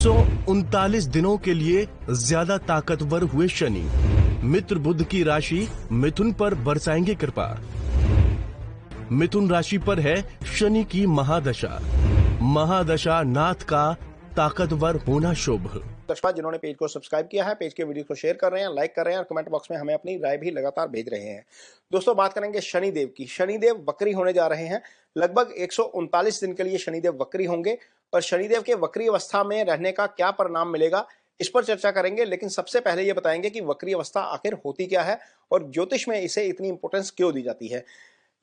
139 दिनों के लिए ज्यादा ताकतवर हुए शनि। मित्र बुध की राशि मिथुन पर बरसाएंगे कृपा। मिथुन राशि पर है शनि की महादशा। महादशा नाथ का ताकतवर होना शुभ। दर्शक जिन्होंने पेज को सब्सक्राइब किया है, पेज के वीडियो को शेयर कर रहे हैं, लाइक कर रहे हैं और कमेंट बॉक्स में हमें अपनी राय भी लगातार भेज रहे हैं। दोस्तों, बात करेंगे शनिदेव की। शनिदेव वक्री होने जा रहे हैं। लगभग 139 दिन के लिए शनिदेव वक्री होंगे और शनिदेव के वक्री अवस्था में रहने का क्या परिणाम मिलेगा, इस पर चर्चा करेंगे। लेकिन सबसे पहले ये बताएंगे कि वक्री अवस्था आखिर होती क्या है और ज्योतिष में इसे इतनी इंपोर्टेंस क्यों दी जाती है।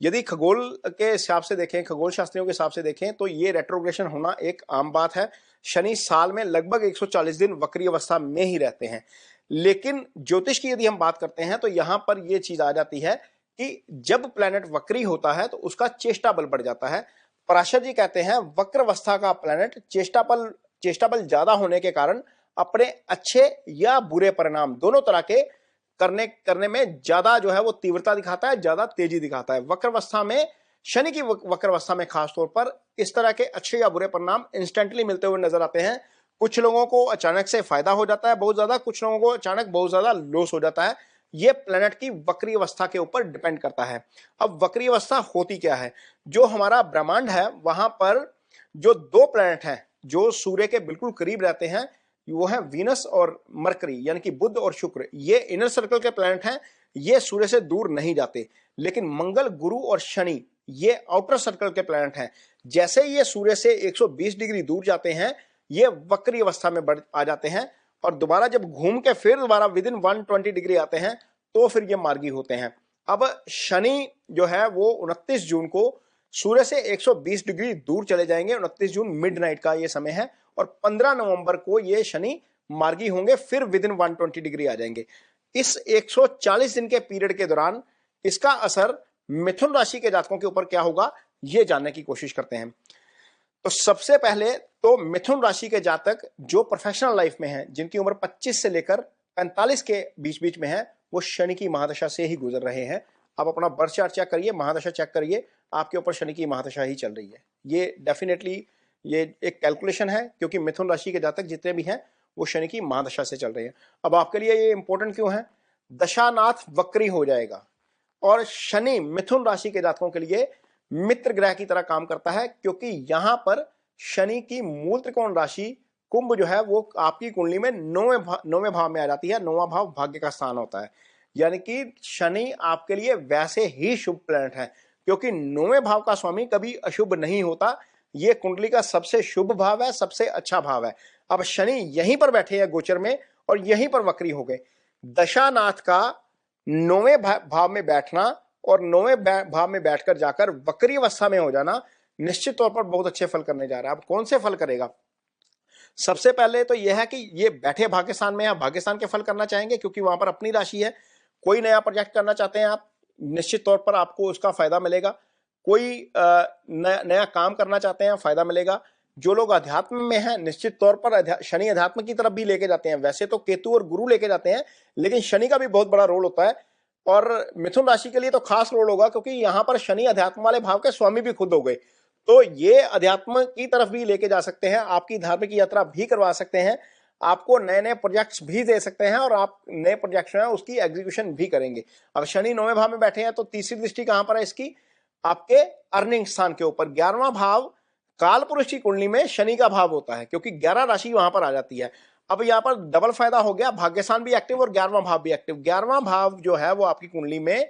यदि खगोल के हिसाब से देखें, खगोल शास्त्रियों के हिसाब से देखें तो ये रेट्रोग्रेशन होना एक आम बात है। शनि साल में लगभग 140 दिन वक्री अवस्था में ही रहते हैं। लेकिन ज्योतिष की यदि हम बात करते हैं तो यहां पर यह चीज आ जाती है कि जब प्लैनेट वक्री होता है तो उसका चेष्टा बल बढ़ जाता है। पराशर जी कहते हैं वक्र अवस्था का प्लैनेट चेष्टा बल ज्यादा होने के कारण अपने अच्छे या बुरे परिणाम दोनों तरह के करने में ज्यादा जो है वो तीव्रता दिखाता है, ज्यादा तेजी दिखाता है। वक्र अवस्था में, शनि की वक्र अवस्था में खास तौर पर इस तरह के अच्छे या बुरे परिणाम इंस्टेंटली मिलते हुए नजर आते हैं। कुछ लोगों को अचानक से फायदा हो जाता है बहुत ज्यादा, कुछ लोगों को अचानक बहुत ज्यादा लॉस हो जाता है। यह प्लेनेट की वक्री अवस्था के ऊपर डिपेंड करता है। अब वक्री अवस्था होती क्या है? जो हमारा ब्रह्मांड है वहां पर जो दो प्लेनेट हैं जो सूर्य के बिल्कुल करीब रहते हैं वो है वीनस और मरकरी, यानी कि बुध और शुक्र। ये इनर सर्कल के प्लैनेट हैं, ये सूर्य से दूर नहीं जाते। लेकिन मंगल, गुरु और शनि ये आउटर सर्कल के प्लैनेट हैं। जैसे ये सूर्य से 120 डिग्री दूर जाते हैं ये वक्री अवस्था में आ जाते हैं और दोबारा जब घूम के फिर दोबारा विद इन 120 डिग्री आते हैं तो फिर ये मार्गी होते हैं। अब शनि जो है वो 29 जून को सूर्य से 120 डिग्री दूर चले जाएंगे। 29 जून मिडनाइट का ये समय है और 15 नवंबर को ये शनि मार्गी होंगे, फिर विद इन 120 डिग्री आ जाएंगे। इस 140 दिन के पीरियड के दौरान इसका असर मिथुन राशि के जातकों के ऊपर क्या होगा ये जानने की कोशिश करते हैं। तो सबसे पहले तो मिथुन राशि के जातक जो प्रोफेशनल लाइफ में हैं, जिनकी उम्र 25 से लेकर 45 के बीच बीच में है, वो शनि की महादशा से ही गुजर रहे हैं। आप अपना बर्थ चार्ट चेक करिए, महादशा चेक करिए, आपके ऊपर शनि की महादशा ही चल रही है। ये डेफिनेटली ये एक कैलकुलेशन है क्योंकि मिथुन राशि के जातक जितने भी हैं वो शनि की महादशा से चल रहे हैं। अब आपके लिए ये इंपॉर्टेंट क्यों है? दशानाथ वक्री हो जाएगा और शनि मिथुन राशि के जातकों के लिए मित्र ग्रह की तरह काम करता है क्योंकि यहां पर शनि की मूल त्रिकोण राशि कुंभ जो है वो आपकी कुंडली में नौवें भाव में आ जाती है। नौवां भाव भाग्य का स्थान होता है, यानी कि शनि आपके लिए वैसे ही शुभ प्लैनेट है क्योंकि नौवें भाव का स्वामी कभी अशुभ नहीं होता। ये कुंडली का सबसे शुभ भाव है, सबसे अच्छा भाव है। अब शनि यहीं पर बैठे हैं गोचर में और यहीं पर वक्री हो गए। दशानाथ का नौवें भाव में बैठना और नौवें भाव में बैठकर जाकर वक्री अवस्था में हो जाना निश्चित तौर पर बहुत अच्छे फल करने जा रहा है। अब कौन से फल करेगा? सबसे पहले तो यह है कि ये बैठे भाग्यस्थान में, आप भाग्यस्थान के फल करना चाहेंगे क्योंकि वहां पर अपनी राशि है। कोई नया प्रोजेक्ट करना चाहते हैं आप, निश्चित तौर पर आपको उसका फायदा मिलेगा। कोई नया काम करना चाहते हैं, फायदा मिलेगा। जो लोग अध्यात्म में हैं, निश्चित तौर पर शनि अध्यात्म की तरफ भी लेके जाते हैं। वैसे तो केतु और गुरु लेके जाते हैं, लेकिन शनि का भी बहुत बड़ा रोल होता है और मिथुन राशि के लिए तो खास रोल होगा क्योंकि यहां पर शनि अध्यात्म वाले भाव के स्वामी भी खुद हो गए, तो ये अध्यात्म की तरफ भी लेके जा सकते हैं, आपकी धार्मिक यात्रा भी करवा सकते हैं, आपको नए नए प्रोजेक्ट्स भी दे सकते हैं और आप नए प्रोजेक्ट्स हैं उसकी एग्जीक्यूशन भी करेंगे। अब शनि नौवें भाव में बैठे हैं तो तीसरी दृष्टि कहां पर है इसकी? आपके अर्निंग स्थान के ऊपर। 11वां भाव काल पुरुष की कुंडली में शनि का भाव होता है क्योंकि 11 राशि वहां पर आ जाती है। अब यहां पर डबल फायदा हो गया, भाग्यस्थान भी एक्टिव और 11वां भाव भी एक्टिव। 11वां भाव जो है वो आपकी कुंडली में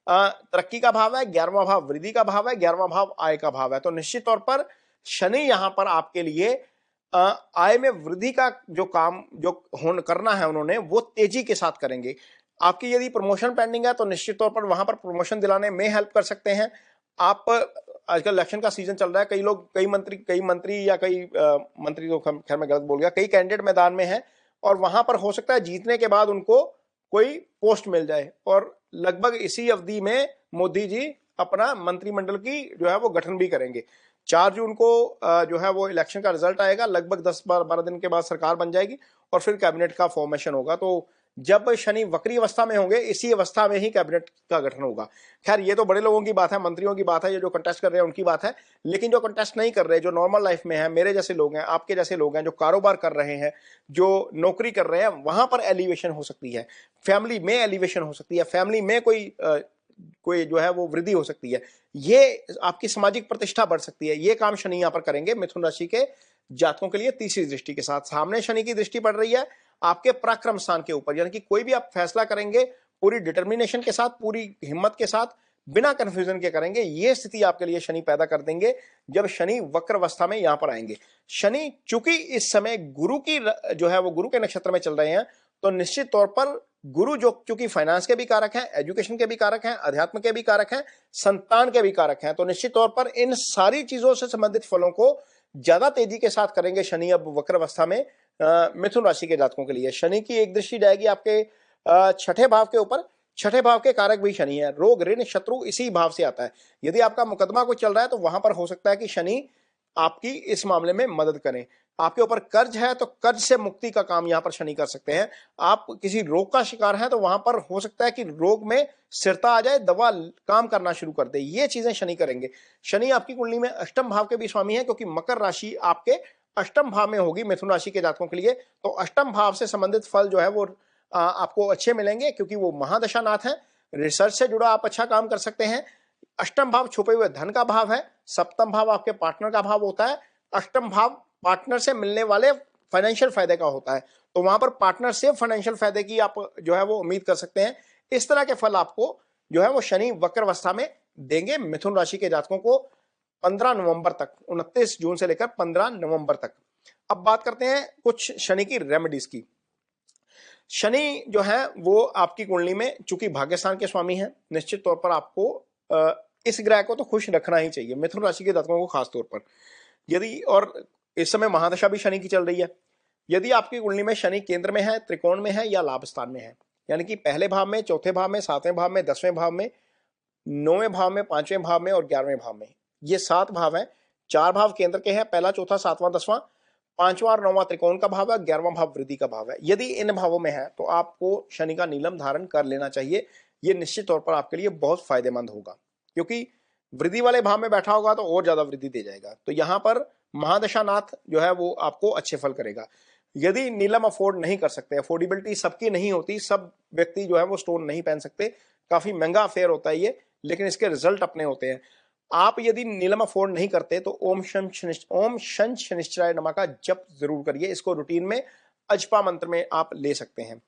तरक्की का भाव है, 11वां भाव वृद्धि का भाव है, 11वां भाव आय का भाव है। तो निश्चित तौर पर शनि यहां पर आपके लिए आय में वृद्धि का जो काम जो करना है उन्होंने वो तेजी के साथ करेंगे। आपकी यदि प्रमोशन पेंडिंग है तो निश्चित तौर पर वहां पर प्रमोशन दिलाने में हेल्प कर सकते हैं। आप आजकल इलेक्शन का सीजन चल रहा है, कई लोग कई मंत्री या कई मंत्री तो खैर मैं गलत बोल गया, कई कैंडिडेट मैदान में हैं और वहां पर हो सकता है जीतने के बाद उनको कोई पोस्ट मिल जाए और लगभग इसी अवधि में मोदी जी अपना मंत्रिमंडल की जो है वो गठन भी करेंगे। 4 जून को जो है वो इलेक्शन का रिजल्ट आएगा, लगभग 10-12 दिन के बाद सरकार बन जाएगी और फिर कैबिनेट का फॉर्मेशन होगा। तो जब शनि वक्री अवस्था में होंगे इसी अवस्था में ही कैबिनेट का गठन होगा। खैर ये तो बड़े लोगों की बात है, मंत्रियों की बात है, ये जो कंटेस्ट कर रहे हैं उनकी बात है, लेकिन जो कंटेस्ट नहीं कर रहे, जो नॉर्मल लाइफ में है, मेरे जैसे लोग हैं, आपके जैसे लोग हैं, जो कारोबार कर रहे हैं, जो नौकरी कर रहे हैं, वहां पर एलिवेशन हो सकती है, फैमिली में एलिवेशन हो सकती है, फैमिली में कोई जो है वो वृद्धि हो सकती है, ये आपकी सामाजिक प्रतिष्ठा बढ़ सकती है। ये काम शनि यहां पर करेंगे मिथुन राशि के जातकों के लिए तीसरी दृष्टि के साथ। सामने शनि की दृष्टि पड़ रही है आपके पराक्रम स्थान के ऊपर, यानी कि कोई भी आप फैसला करेंगे पूरी डिटर्मिनेशन के साथ, पूरी हिम्मत के साथ, बिना कंफ्यूजन के करेंगे। ये स्थिति आपके लिए शनि पैदा कर देंगे जब शनि वक्र अवस्था में यहां पर आएंगे। शनि चूंकि इस समय गुरु की जो है वो गुरु के नक्षत्र में चल रहे हैं, तो निश्चित तौर पर गुरु जो चूंकि फाइनेंस के भी कारक हैं, एजुकेशन के भी कारक हैं, अध्यात्म के भी कारक हैं, संतान के भी कारक हैं, तो निश्चित तौर पर इन सारी चीजों से संबंधित फलों को ज्यादा तेजी के साथ करेंगे शनि अब वक्र अवस्था में मिथुन राशि के जातकों के लिए। शनि की एक दृष्टि जाएगी आपके छठे भाव के ऊपर। छठे भाव के कारक भी शनि है, रोग ऋण शत्रु इसी भाव से आता है। यदि आपका मुकदमा कोई चल रहा है तो वहां पर हो सकता है कि शनि आपकी इस मामले में मदद करें। आपके ऊपर कर्ज है तो कर्ज से मुक्ति का काम यहां पर शनि कर सकते हैं। आप किसी रोग का शिकार हैं तो वहां पर हो सकता है कि रोग में स्थिरता आ जाए, दवा काम करना शुरू कर दे। ये चीजें शनि करेंगे। शनि आपकी कुंडली में अष्टम भाव के भी स्वामी है, क्योंकि मकर राशि आपके अष्टम भाव में होगी मिथुन राशि के जातकों के लिए। तो अष्टम भाव से संबंधित फल जो है वो आपको अच्छे मिलेंगे, क्योंकि वो महादशानाथ है। रिसर्च से जुड़ा आप अच्छा काम कर सकते हैं। अष्टम भाव छुपे हुए धन का भाव है। सप्तम भाव आपके पार्टनर का भाव होता है। अष्टम भाव पार्टनर से मिलने वाले फाइनेंशियल फायदे का होता है, तो वहां पर पार्टनर से फाइनेंशियल फायदे की आप जो है वो उम्मीद कर सकते हैं। इस तरह के फल आपको जो है वो शनि वक्र अवस्था में देंगे मिथुन राशि के जातकों को 15 नवंबर तक, 29 जून से लेकर 15 नवंबर तक। अब बात करते हैं कुछ शनि की रेमेडीज की। शनि जो है वो आपकी कुंडली में चूंकि भाग्यस्थान के स्वामी हैं, निश्चित तौर पर आपको इस ग्रह को तो खुश रखना ही चाहिए, मिथुन राशि के जातकों को खास तौर पर। यदि और इस समय महादशा भी शनि की चल रही है। यदि आपकी कुंडली में शनि केंद्र में है, त्रिकोण में है या लाभ स्थान में है, यानी कि पहले भाव में, चौथे भाव में, सातवें भाव में, 10वें भाव में, 9वें भाव में, 5वें भाव में और 11वें भाव में, ये 7 भाव हैं। 4 भाव केंद्र के हैं, पहला, चौथा, 7वां, 10वां, 5वां और 9वां त्रिकोण का भाव है, 11वां भाव वृद्धि का भाव है। यदि इन भावों में है तो आपको शनि का नीलम धारण कर लेना चाहिए। ये निश्चित तौर पर आपके लिए बहुत फायदेमंद होगा, क्योंकि वृद्धि वाले भाव में बैठा होगा तो और ज्यादा वृद्धि दे जाएगा। तो यहां पर महादशानाथ जो है वो आपको अच्छे फल करेगा। यदि नीलम अफोर्ड नहीं कर सकते, अफोर्डेबिलिटी सबकी नहीं होती, सब व्यक्ति जो है वो स्टोन नहीं पहन सकते, काफी महंगा अफेयर होता है ये, लेकिन इसके रिजल्ट अपने होते हैं। आप यदि नीलम अफोर्ड नहीं करते तो ओम शं शनिश्चराय नमः का जप जरूर करिए। इसको रूटीन में अजपा मंत्र में आप ले सकते हैं।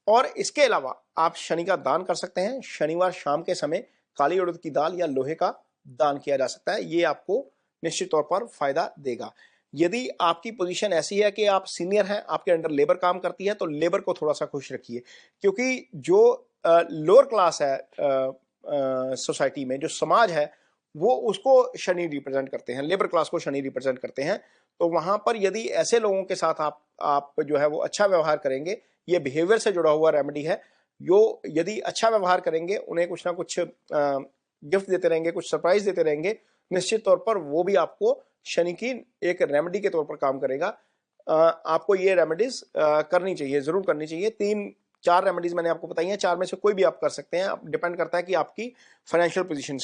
और इसके अलावा आप शनि का दान कर सकते हैं। शनिवार शाम के समय काली उड़द की दाल या लोहे का दान किया जा सकता है। ये आपको निश्चित तौर पर फायदा देगा। यदि आपकी पोजीशन ऐसी है कि आप सीनियर हैं, आपके अंडर लेबर काम करती है, तो लेबर को थोड़ा सा खुश रखिए, क्योंकि जो लोअर क्लास है सोसाइटी में, जो समाज है, वो उसको शनि रिप्रेजेंट करते हैं, लेबर क्लास को शनि रिप्रेजेंट करते हैं। तो वहां पर यदि ऐसे लोगों के साथ आप जो है वो अच्छा व्यवहार करेंगे, ये बिहेवियर से जुड़ा हुआ रेमेडी है। जो यदि अच्छा व्यवहार करेंगे, उन्हें कुछ ना कुछ गिफ्ट देते रहेंगे, कुछ सरप्राइज देते रहेंगे, निश्चित तौर पर वो भी आपको शनि की एक रेमेडी के तौर पर काम करेगा। आपको ये रेमेडीज करनी चाहिए, जरूर करनी चाहिए। 3-4 रेमेडीज मैंने आपको बताई हैं, 4 में से कोई भी आप कर सकते हैं। डिपेंड करता है कि आपकी फाइनेंशियल पोजीशन